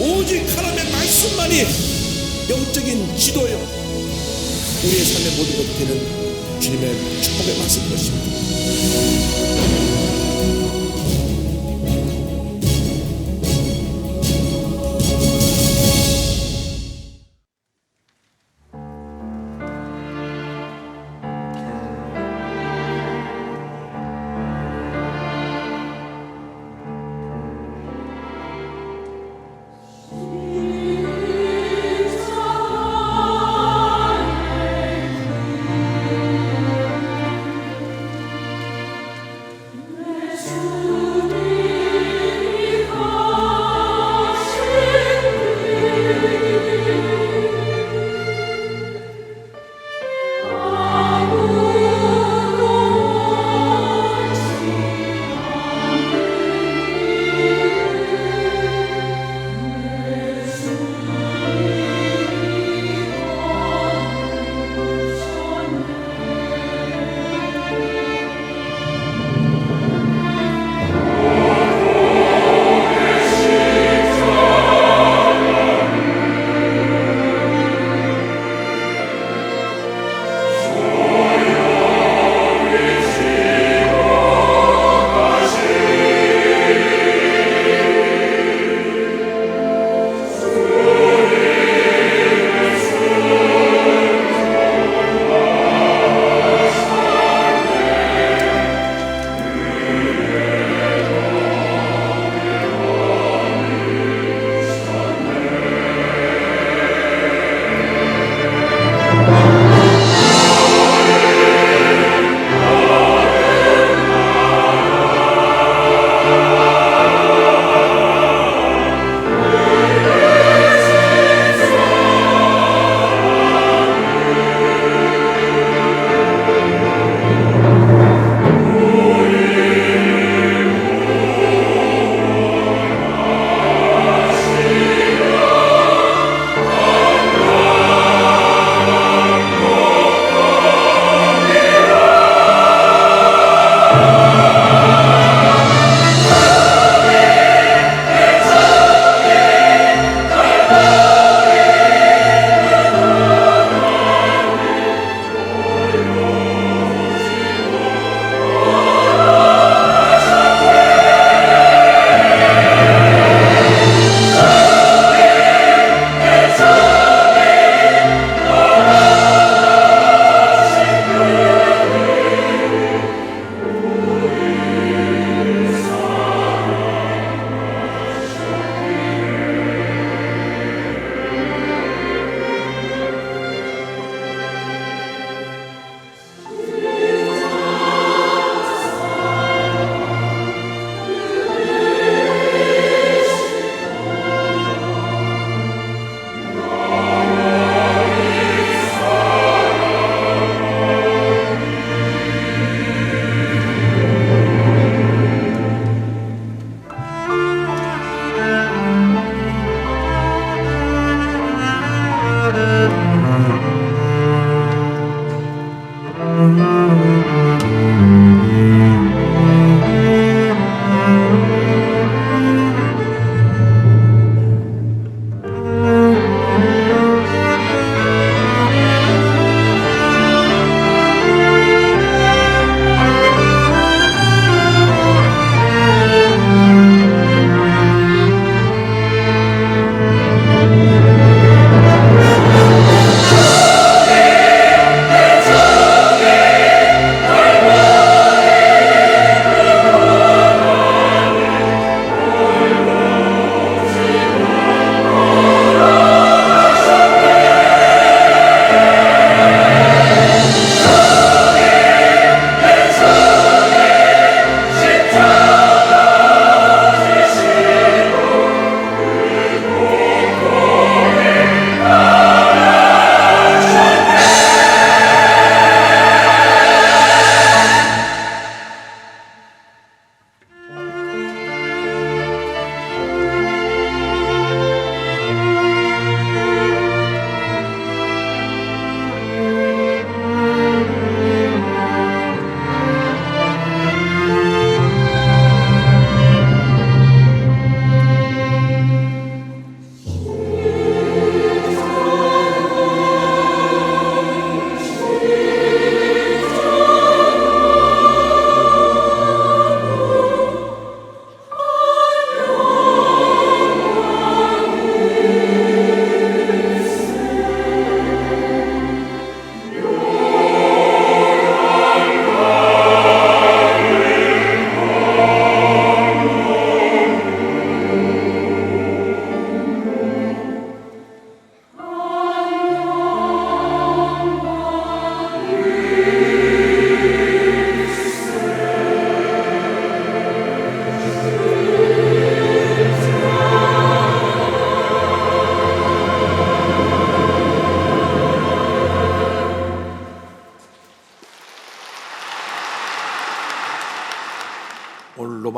오직 하나님의 말씀만이 영적인 지도요, 우리의 삶의 모든 것이 되는 주님의 축복의 말씀인 것입니다.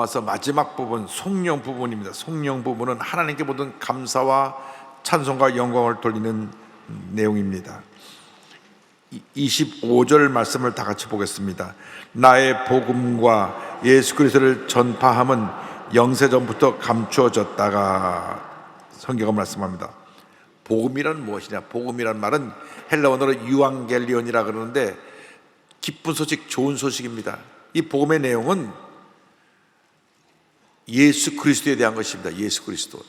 로마서 마지막 부분, 송영 부분입니다. 송영 부분은 하나님께 모든 감사와 찬송과 영광을 돌리는 내용입니다. 25절 말씀을 다 같이 보겠습니다. 나의 복음과 예수 그리스도를 전파함은 영세전부터 감추어졌다가, 성경은 말씀합니다. 복음이란 무엇이냐? 복음이란 말은 헬라어로 유앙겔리온이라 그러는데 기쁜 소식, 좋은 소식입니다. 이 복음의 내용은 예수 그리스도에 대한 것입니다. 예수 그리스도.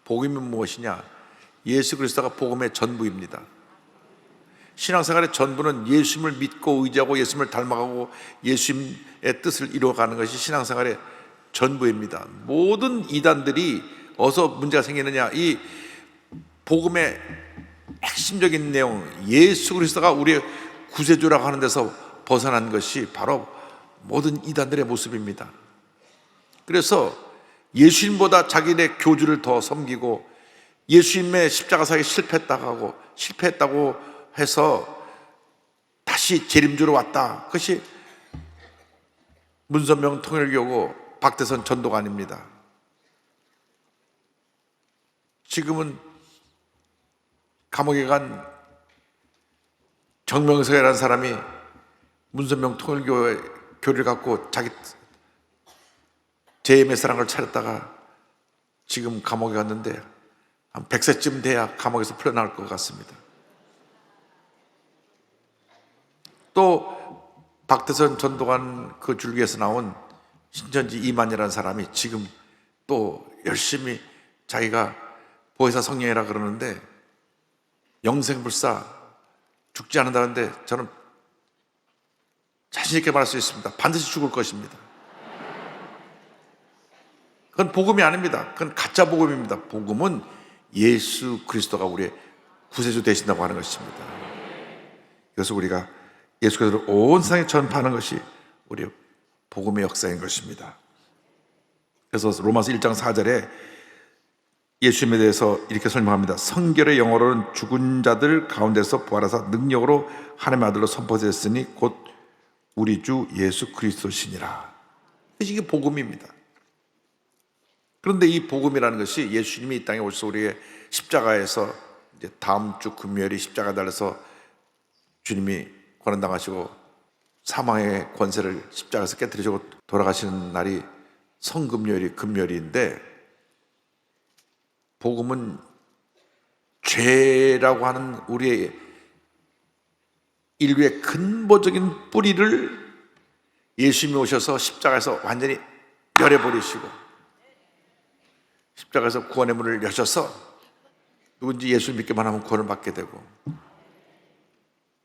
복음이 무엇이냐? 예수 그리스도가 복음의 전부입니다. 신앙생활의 전부는 예수님을 믿고 의지하고 예수님을 닮아가고 예수님의 뜻을 이루어가는 것이 신앙생활의 전부입니다. 모든 이단들이 어디서 문제가 생기느냐? 이 복음의 핵심적인 내용, 예수 그리스도가 우리의 구세주라고 하는 데서 벗어난 것이 바로 모든 이단들의 모습입니다. 그래서 예수님보다 자기네 교주를 더 섬기고 예수님의 십자가 사역에 실패했다고 해서 다시 재림주로 왔다. 그것이 문선명 통일교고 박대선 전도가 아닙니다. 지금은 감옥에 간 정명석이라는 사람이 문선명 통일교의 교리를 갖고 자기 재임의 사랑을 차렸다가 지금 감옥에 갔는데 한 100세쯤 돼야 감옥에서 풀려나올 것 같습니다. 또 박대선 전도관 그 줄기에서 나온 신천지 이만이라는 사람이 지금 또 열심히 자기가 보혜사 성령이라 그러는데 영생불사 죽지 않는다는데 저는 자신 있게 말할 수 있습니다. 반드시 죽을 것입니다. 그건 복음이 아닙니다. 그건 가짜 복음입니다. 복음은 예수 그리스도가 우리의 구세주 되신다고 하는 것입니다. 그래서 우리가 예수 그리스도를 온 세상에 전파하는 것이 우리의 복음의 역사인 것입니다. 그래서 로마서 1장 4절에 예수님에 대해서 이렇게 설명합니다. 성결의 영어로는 죽은 자들 가운데서 부활하사 능력으로 하나님의 아들로 선포되었으니 곧 우리 주 예수 그리스도시니라. 이게 복음입니다. 그런데 이 복음이라는 것이 예수님이 이 땅에 오셔서 우리의 십자가에서 이제 다음 주 금요일이 십자가 달려서 주님이 고난당하시고 사망의 권세를 십자가에서 깨뜨리시고 돌아가시는 날이 성금요일이 금요일인데, 복음은 죄라고 하는 우리의 인류의 근본적인 뿌리를 예수님이 오셔서 십자가에서 완전히 멸해버리시고 십자가에서 구원의 문을 여셔서 누군지 예수 믿기만 하면 구원을 받게 되고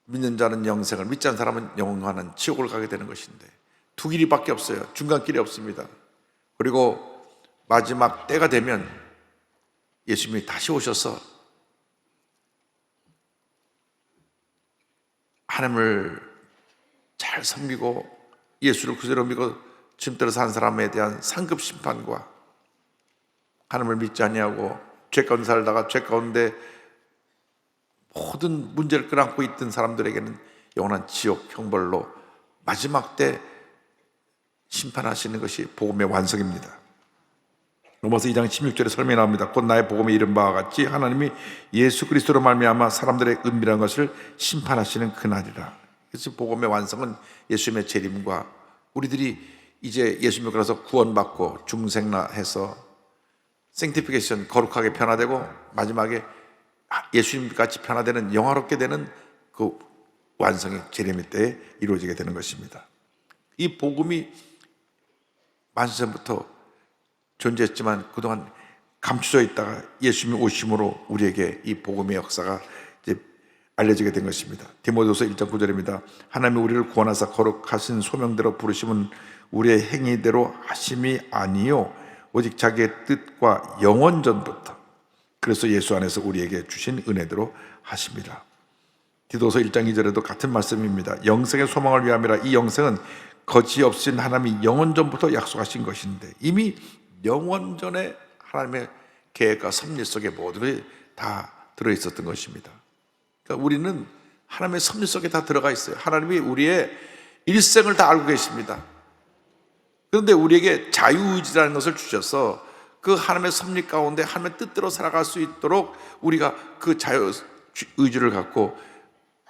믿는 자는 영생을, 믿지 않는 사람은 영원한 지옥을 가게 되는 것인데 두 길이밖에 없어요. 중간길이 없습니다. 그리고 마지막 때가 되면 예수님이 다시 오셔서 하나님을 잘 섬기고 예수를 구세로 믿고 지금대로 산 사람에 대한 상급 심판과 하나님을 믿지 아니하고 죄 가운데 살다가 죄 가운데 모든 문제를 끌어안고 있던 사람들에게는 영원한 지옥 형벌로 마지막 때 심판하시는 것이 복음의 완성입니다. 로마서 2장 16절에 설명이 나옵니다. 곧 나의 복음에 이른 바와 같이 하나님이 예수 그리스도로 말미암아 사람들의 은밀한 것을 심판하시는 그날이라. 그래서 복음의 완성은 예수님의 재림과 우리들이 이제 예수 믿고 나서 구원받고 중생나해서 생티피케이션, 거룩하게 변화되고 마지막에 예수님 같이 변화되는, 영화롭게 되는 그 완성이 재림의 때에 이루어지게 되는 것입니다. 이 복음이 만세전부터 존재했지만 그동안 감춰져 있다가 예수님이 오심으로 우리에게 이 복음의 역사가 이제 알려지게 된 것입니다. 디모데후서 1장 9절입니다. 하나님이 우리를 구원하사 거룩하신 소명대로 부르심은 우리의 행위대로 하심이 아니요 오직 자기의 뜻과 영원전부터 그래서 예수 안에서 우리에게 주신 은혜대로 하십니다. 디도서 1장 2절에도 같은 말씀입니다. 영생의 소망을 위함이라. 이 영생은 거짓 없인 하나님이 영원전부터 약속하신 것인데 이미 영원전에 하나님의 계획과 섭리 속에 모든 다 들어있었던 것입니다. 그러니까 우리는 하나님의 섭리 속에 다 들어가 있어요. 하나님이 우리의 일생을 다 알고 계십니다. 그런데 우리에게 자유의지라는 것을 주셔서 그 하나님의 섭리 가운데 하나님의 뜻대로 살아갈 수 있도록 우리가 그 자유의지를 갖고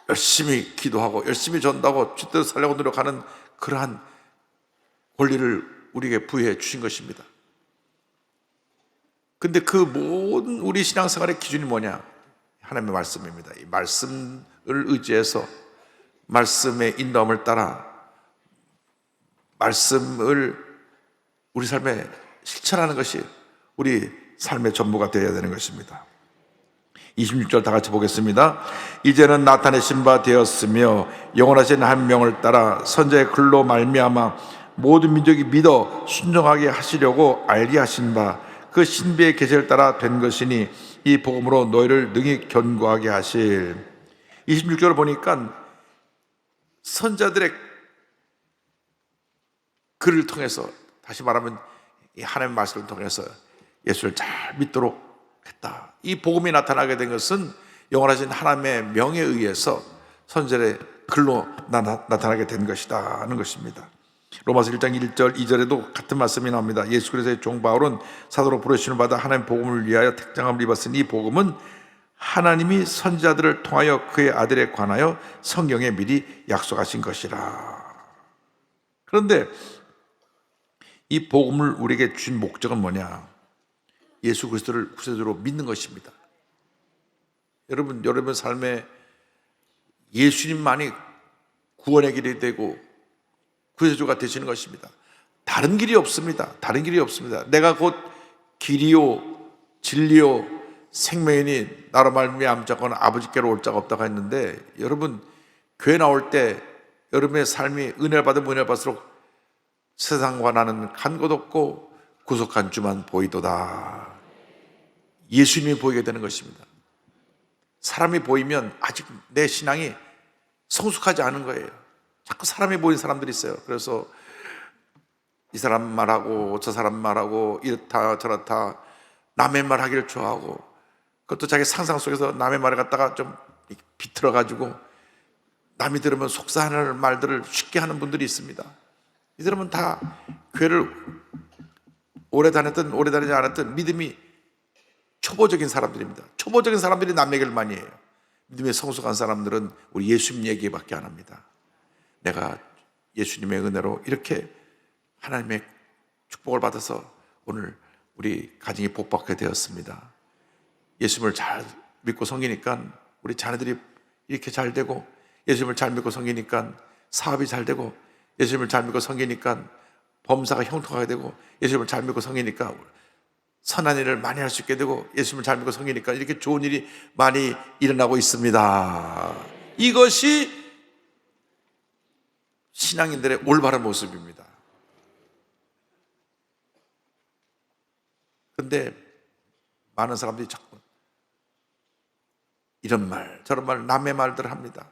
열심히 기도하고 열심히 전도하고 뜻대로 살려고 노력하는 그러한 권리를 우리에게 부여해 주신 것입니다. 근데 그 모든 우리 신앙생활의 기준이 뭐냐? 하나님의 말씀입니다. 이 말씀을 의지해서 말씀의 인도함을 따라 말씀을 우리 삶에 실천하는 것이 우리 삶의 전부가 되어야 되는 것입니다. 26절 다 같이 보겠습니다. 이제는 나타내신 바 되었으며 영원하신 한 명을 따라 선자의 글로 말미암아 모든 민족이 믿어 순종하게 하시려고 알게 하신 바 그 신비의 계시를 따라 된 것이니 이 복음으로 너희를 능히 견고하게 하실. 26절을 보니까 선자들의 글을 통해서, 다시 말하면 이 하나님의 말씀을 통해서 예수를 잘 믿도록 했다. 이 복음이 나타나게 된 것은 영원하신 하나님의 명에 의해서 선자의 글로 나타나게 된 것이다 하는 것입니다. 로마서 1장 1절 2절에도 같은 말씀이 나옵니다. 예수 그리스도의 종 바울은 사도로 부르심을 받아 하나님의 복음을 위하여 택정함을 입었으니 이 복음은 하나님이 선지자들을 통하여 그의 아들에 관하여 성경에 미리 약속하신 것이라. 그런데 이 복음을 우리에게 주신 목적은 뭐냐? 예수 그리스도를 구세주로 믿는 것입니다. 여러분 삶에 예수님만이 구원의 길이 되고 구세주가 되시는 것입니다. 다른 길이 없습니다. 다른 길이 없습니다. 내가 곧 길이요 진리요 생명이니 나로 말미암자거나 아버지께로 올 자가 없다고 했는데, 여러분 교회 나올 때 여러분의 삶이 은혜를 받으면 은혜를 받을수록 세상과 나는 간 곳 없고 구속한 주만 보이도다. 예수님이 보이게 되는 것입니다. 사람이 보이면 아직 내 신앙이 성숙하지 않은 거예요. 자꾸 사람이 보이는 사람들이 있어요. 그래서 이 사람 말하고 저 사람 말하고 이렇다 저렇다 남의 말 하기를 좋아하고, 그것도 자기 상상 속에서 남의 말을 갖다가 좀 비틀어가지고 남이 들으면 속상하는 말들을 쉽게 하는 분들이 있습니다. 이 사람은 다 교회를 오래 다녔든 오래 다니지 않았든 믿음이 초보적인 사람들입니다. 초보적인 사람들이 남 얘기를 많이 해요. 믿음이 성숙한 사람들은 우리 예수님 얘기밖에 안 합니다. 내가 예수님의 은혜로 이렇게 하나님의 축복을 받아서 오늘 우리 가정이 복받게 되었습니다. 예수님을 잘 믿고 섬기니까 우리 자녀들이 이렇게 잘 되고, 예수님을 잘 믿고 섬기니까 사업이 잘 되고, 예수님을 잘 믿고 섬기니까 범사가 형통하게 되고, 예수님을 잘 믿고 섬기니까 선한 일을 많이 할 수 있게 되고, 예수님을 잘 믿고 섬기니까 이렇게 좋은 일이 많이 일어나고 있습니다. 이것이 신앙인들의 올바른 모습입니다. 그런데 많은 사람들이 자꾸 이런 말 저런 말 남의 말들을 합니다.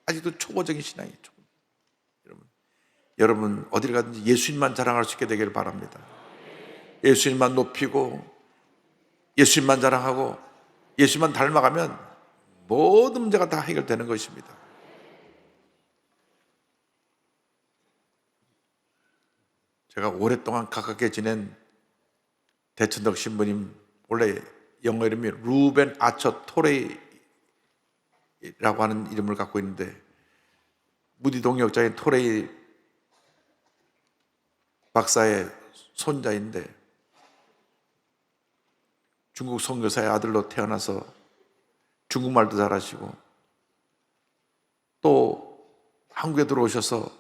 아직도 초보적인 신앙이죠. 여러분 어디를 가든지 예수님만 자랑할 수 있게 되기를 바랍니다. 예수님만 높이고 예수님만 자랑하고 예수님만 닮아가면 모든 문제가 다 해결되는 것입니다. 제가 오랫동안 가깝게 지낸 대천덕 신부님, 원래 영어 이름이 루벤 아처 토레이라고 하는 이름을 갖고 있는데, 무디 동역자인 토레이 박사의 손자인데 중국 선교사의 아들로 태어나서 중국말도 잘하시고 또 한국에 들어오셔서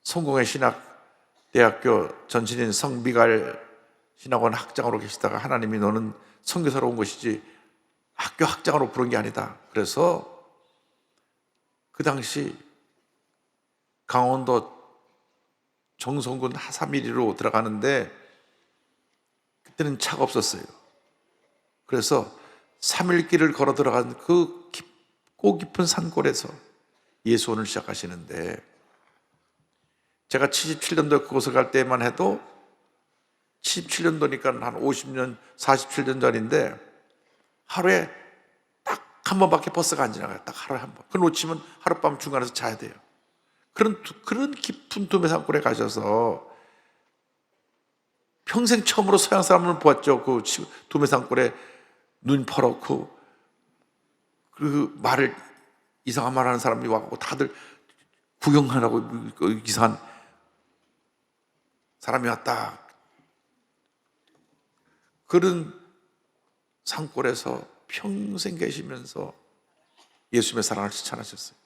성공의 신학대학교 전신인 성미갈 신학원 학장으로 계시다가 하나님이 너는 선교사로 온 것이지 학교 학장으로 부른 게 아니다. 그래서 그 당시 강원도 정선군 하사미리로 들어가는데 그때는 차가 없었어요. 그래서 3일 길을 걸어 들어간 그 깊고 깊은 산골에서 예수원을 시작하시는데, 제가 77년도에 그곳을 갈 때만 해도 77년도니까 한 50년, 47년 전인데 하루에 딱 한 번밖에 버스가 안 지나가요. 딱 하루에 한 번. 그 놓치면 하룻밤 중간에서 자야 돼요. 그런 깊은 둠의 산골에 가셔서 평생 처음으로 서양 사람을 보았죠. 그 도매산골에 눈 퍼놓고 그 말을 이상한 말 하는 사람이 와고 다들 구경하라고 이상한 사람이 왔다. 그런 산골에서 평생 계시면서 예수님의 사랑을 실천하셨어요.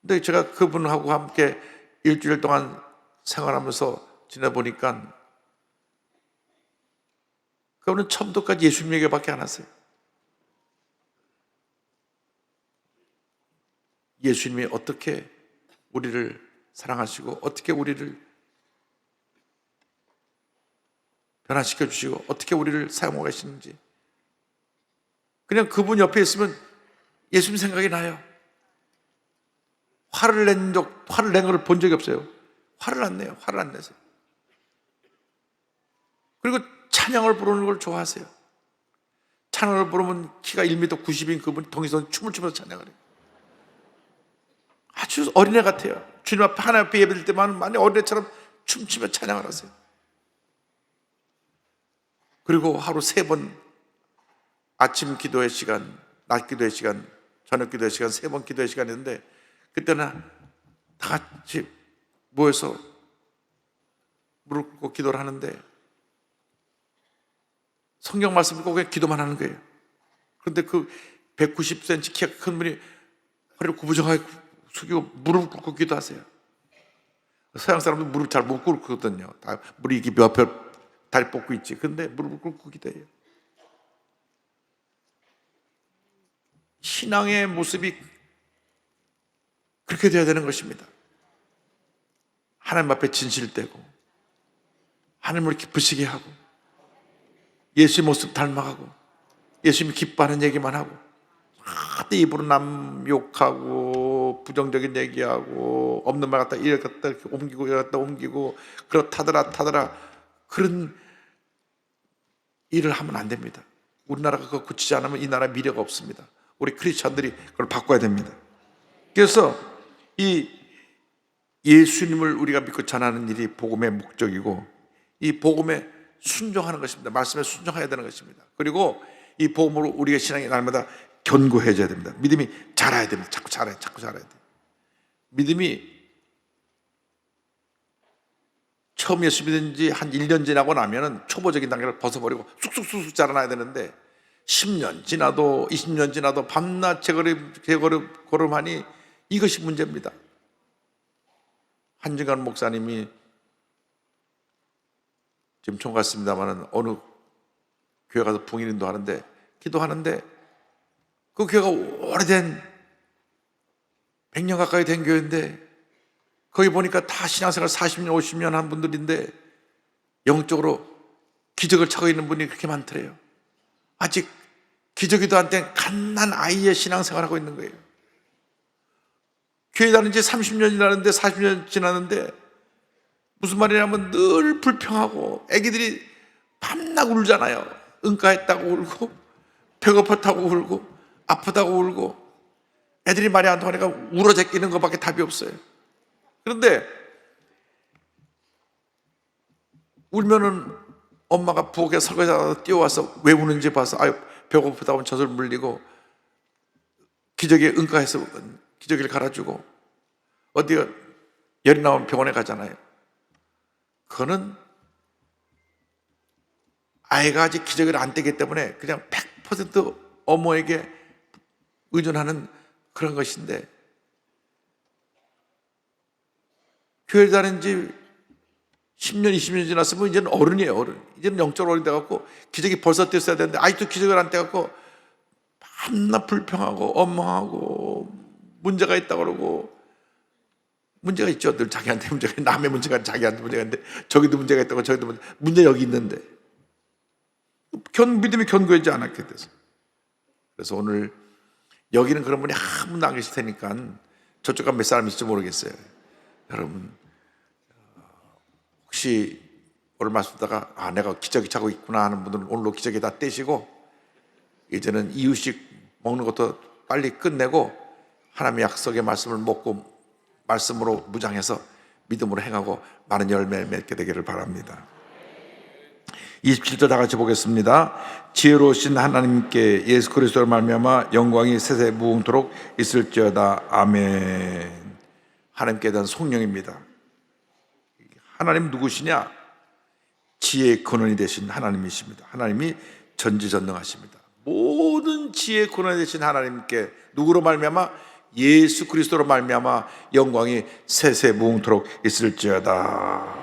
근데 제가 그분하고 함께 일주일 동안 생활하면서 지내보니까 그분은 처음부터까지 예수님 얘기밖에 안 하세요. 예수님이 어떻게 우리를 사랑하시고 어떻게 우리를 변화시켜 주시고 어떻게 우리를 사용하고 계시는지, 그냥 그분 옆에 있으면 예수님 생각이 나요. 화를 낸 걸 본 적이 없어요. 화를 안 내요. 화를 안 내세요. 그리고 찬양을 부르는 걸 좋아하세요. 찬양을 부르면 키가 1m 90인 그분이 동에서 춤을 추면서 찬양을 해요. 아주 어린애 같아요. 주님 앞에 하나님 앞에 예배드릴 때만 많이 어린애처럼 춤추며 찬양을 하세요. 그리고 하루 3번 아침 기도의 시간, 낮 기도의 시간, 저녁 기도의 시간 3번 기도의 시간이 있는데 그때는 다 같이 모여서 무릎 꿇고 기도를 하는데 성경 말씀 읽고 그냥 기도만 하는 거예요. 그런데 그 190cm 키가 큰 분이 허리를 구부정하게 숙이고 무릎 꿇고 기도하세요. 서양 사람도 무릎 잘 못 꿇거든요. 다 무릎이 이렇게 옆에 다리 뻗고 있지. 근데 무릎을 꿇고 기도해요. 신앙의 모습이 그렇게 되어야 되는 것입니다. 하나님 앞에 진실되고 하나님을 기쁘시게 하고 예수의 모습 닮아가고 예수님이 기뻐하는 얘기만 하고 하도 입으로 남 욕하고 부정적인 얘기하고 없는 말 갖다 이래 갖다 이렇게 옮기고 이래 갖다 옮기고 그렇다더라 그런 일을 하면 안 됩니다. 우리나라가 그거 고치지 않으면 이 나라 미래가 없습니다. 우리 크리스천들이 그걸 바꿔야 됩니다. 그래서 이 예수님을 우리가 믿고 전하는 일이 복음의 목적이고 이 복음에 순종하는 것입니다. 말씀에 순종해야 되는 것입니다. 그리고 이 복음으로 우리의 신앙이 날마다 견고해져야 됩니다. 믿음이 자라야 됩니다. 자꾸 자라야 돼. 믿음이 처음 예수 믿은 지 한 1년 지나고 나면은 초보적인 단계를 벗어버리고 쑥쑥 자라나야 되는데 10년 지나도 20년 지나도 밤낮 재걸음하니 이것이 문제입니다. 한진관 목사님이 지금 총갔습니다마는 어느 교회 가서 봉인인도 하는데 기도하는데 그 교회가 오래된 100년 가까이 된 교회인데 거기 보니까 다 신앙생활 40년 50년 한 분들인데 영적으로 기적을 차고 있는 분이 그렇게 많더래요. 아직 기저귀도 안 뗀 갓난 아이의 신앙생활을 하고 있는 거예요. 교회 다닌 지 30년 지났는데 40년 지났는데 무슨 말이냐면 늘 불평하고 애기들이 밤낮 울잖아요. 응가했다고 울고 배고팠다고 울고 아프다고 울고 애들이 말이 안 통하니까 울어 제끼는 것밖에 답이 없어요. 그런데 울면은 엄마가 부엌에 설거지하다 뛰어와서 왜 우는지 봐서 아유 배고프다고 하면 젖을 물리고 기저귀에 응가해서 기저귀를 갈아주고 어디가 열이 나오면 병원에 가잖아요. 그거는 아이가 아직 기저귀를 안 떼기 때문에 그냥 100% 어머에게 의존하는 그런 것인데 교회 다닌 지 10년, 20년 지났으면 이제는 어른이에요, 어른. 이제는 영적으로 어른이 돼갖고 기저귀 벌써 뗐어야 되는데 아직도 기저귀를 안 떼갖고 밤낮 불평하고 엉망하고 문제가 있다고 그러고 문제가 있죠. 늘 자기한테 문제가 있는데 남의 문제가 자기한테 문제가 있는데 저기도 문제가 있다고 저기도 문제 여기 있는데 믿음이 견고하지 않았게 돼서 그래서 오늘 여기는 그런 분이 한 분도 안 계실 테니까 저쪽 가몇 사람 있을지 모르겠어요. 여러분 혹시 오늘 말씀 듣다가 내가 기저귀 차고 있구나 하는 분들은 오늘로 기저귀 다 떼시고 이제는 이유식 먹는 것도 빨리 끝내고 하나님의 약속의 말씀을 먹고 말씀으로 무장해서 믿음으로 행하고 많은 열매 맺게 되기를 바랍니다. 27절 다 같이 보겠습니다. 지혜로우신 하나님께 예수 그리스도로 말미암아 영광이 세세 무궁토록 있을지어다. 아멘. 하나님께 대한 성령입니다. 하나님 누구시냐? 지혜의 근원이 되신 하나님이십니다. 하나님이 전지전능하십니다. 모든 지혜의 근원이 되신 하나님께 누구로 말미암아? 예수 그리스도로 말미암아 영광이 세세 무궁토록 있을지어다.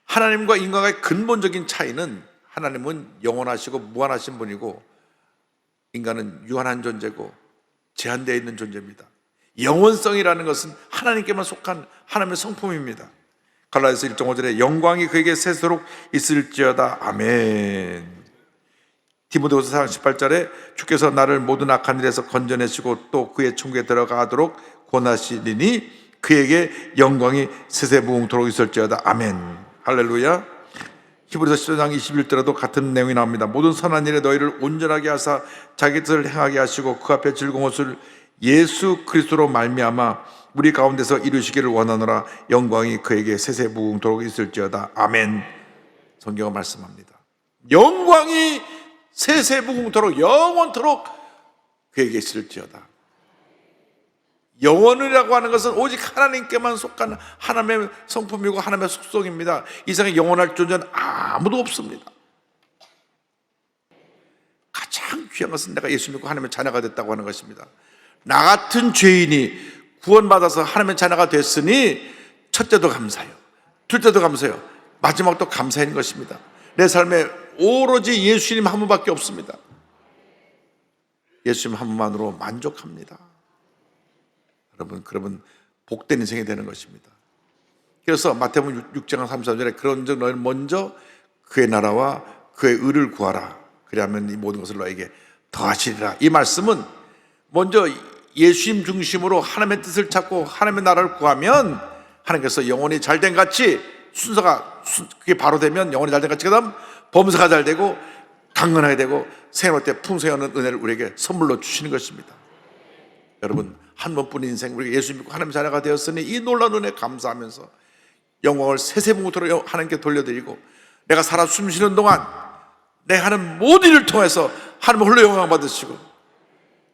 하나님과 인간의 근본적인 차이는, 하나님은 영원하시고 무한하신 분이고 인간은 유한한 존재고 제한되어 있는 존재입니다. 영원성이라는 것은 하나님께만 속한 하나님의 성품입니다. 갈라디아서 1.5절에 영광이 그에게 세세토록 있을지어다. 아멘. 디모데후서 4장 18절에 주께서 나를 모든 악한 일에서 건져내시고 또 그의 천국에 들어가도록 권하시리니 그에게 영광이 세세 무궁토록 있을지어다. 아멘. 할렐루야. 히브리서 14장 21절에도 같은 내용이 나옵니다. 모든 선한 일에 너희를 온전하게 하사 자기 뜻을 행하게 하시고 그 앞에 즐거운 것을 예수 그리스도로 말미암아 우리 가운데서 이루시기를 원하노라. 영광이 그에게 세세 무궁토록 있을지어다. 아멘. 성경은 말씀합니다. 영광이 세세 무궁토록 영원토록 그에게 있을지어다. 영원이라고 하는 것은 오직 하나님께만 속한 하나님의 성품이고 하나님의 속성입니다. 이 세상에 영원할 존재는 아무도 없습니다. 가장 귀한 것은 내가 예수 믿고 하나님의 자녀가 됐다고 하는 것입니다. 나 같은 죄인이 구원받아서 하나님의 자녀가 됐으니 첫째도 감사해요, 둘째도 감사해요, 마지막도 감사인 것입니다. 내 삶에 오로지 예수님 한 분밖에 없습니다. 예수님 한 분만으로 만족합니다. 여러분, 그러면 복된 인생이 되는 것입니다. 그래서 마태복음 6장 33절에 그런즉 너희는 먼저 그의 나라와 그의 의를 구하라. 그리하면 이 모든 것을 너에게 더하시리라. 이 말씀은 먼저 예수님 중심으로 하나님의 뜻을 찾고 하나님의 나라를 구하면 하나님께서 영혼이 잘된 같이 순서가 그게 바로 되면 영혼이 잘된 같이 그다음 범사가 잘 되고 강건하게 되고 생활할 때 풍성한 은혜를 우리에게 선물로 주시는 것입니다. 여러분, 한 번뿐 인생 우리가 예수 믿고 하나님의 자녀가 되었으니 이 놀라운 은혜 감사하면서 영광을 세세무궁토록 하나님께 돌려드리고 내가 살아 숨쉬는 동안 내가 하는 모든 일을 통해서 하나님 홀로 영광 받으시고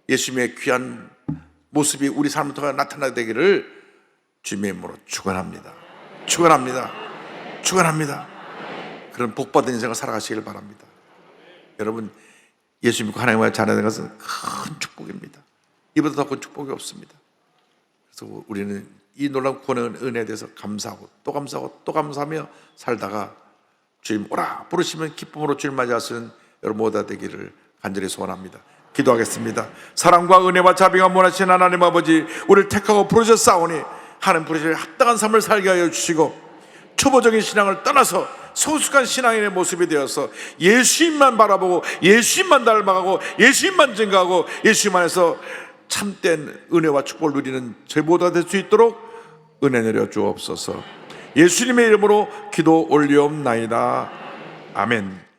예수님의 귀한 모습이 우리 삶을 통해 나타나게 되기를 주님의 이름으로 축원합니다. 축원합니다. 축원합니다. 그런 복받은 인생을 살아가시길 바랍니다. 여러분, 예수 믿고 하나님의 자녀 되는 것은 큰 축복입니다. 이보다 더 큰 축복이 없습니다. 그래서 우리는 이 놀라운 구원의 은혜에 대해서 감사하고 또 감사하고 또 감사하며 살다가 주님 오라 부르시면 기쁨으로 주님 맞이하시는 여러분 모두 되기를 간절히 소원합니다. 기도하겠습니다. 사랑과 은혜와 자비가 원하시는 하나님 아버지, 우리를 택하고 부르셨사오니 하나님 부르실 합당한 삶을 살게 하여 주시고 초보적인 신앙을 떠나서 성숙한 신앙인의 모습이 되어서 예수님만 바라보고 예수님만 닮아가고 예수님만 증거하고 예수님 안에서 참된 은혜와 축복을 누리는 저희보다 될 수 있도록 은혜 내려 주옵소서. 예수님의 이름으로 기도 올리옵나이다. 아멘.